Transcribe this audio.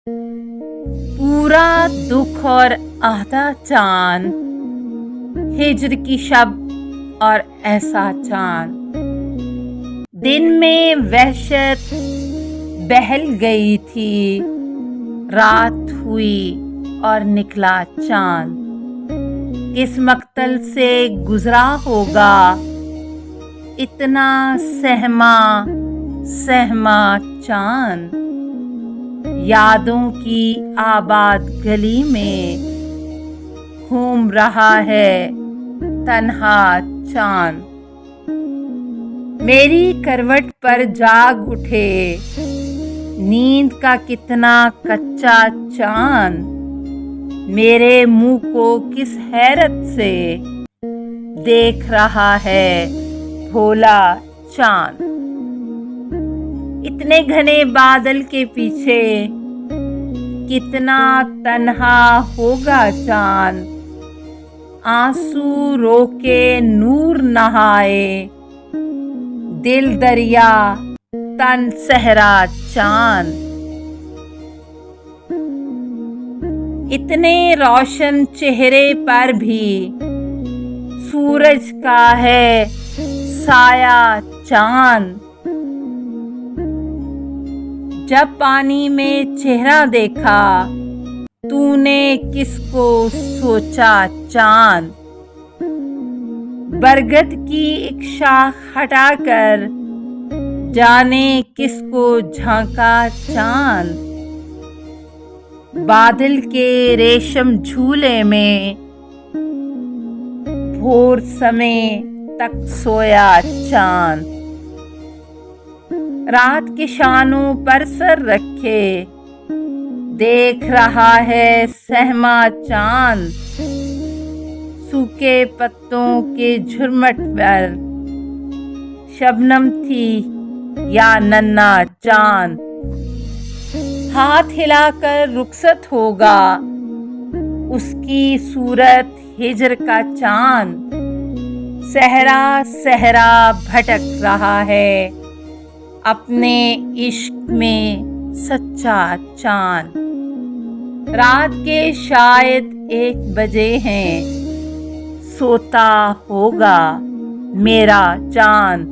पूरा दुख और आधा चांद, हिज्र की शब और ऐसा चांद। दिन में वहशत बहल गई थी, रात हुई और निकला चांद। किस मक्तल से गुजरा होगा इतना सहमा सहमा चांद। यादों की आबाद गली में घूम रहा है तन्हा चांद। मेरी करवट पर जाग उठे नींद का कितना कच्चा चांद। मेरे मुंह को किस हैरत से देख रहा है भोला चांद। इतने घने बादल के पीछे कितना तन्हा होगा चांद। आंसू रोके नूर नहाए, दिल दरिया तन सहरा चांद। इतने रोशन चेहरे पर भी सूरज का है साया चांद। जब पानी में चेहरा देखा तूने किसको सोचा चांद। बरगद की एक शाख हटाकर जाने किसको झांका चांद। बादल के रेशम झूले में भोर समय तक सोया चांद। रात के शानों पर सर रखे देख रहा है सहमा चांद। सूखे पत्तों के झुरमट पर शबनम थी या नन्हा चांद। हाथ हिलाकर रुखसत होगा उसकी सूरत हिज्र का चांद। सहरा सहरा भटक रहा है अपने इश्क में सच्चा चांद। रात के शायद 1 बजे हैं, सोता होगा मेरा चांद।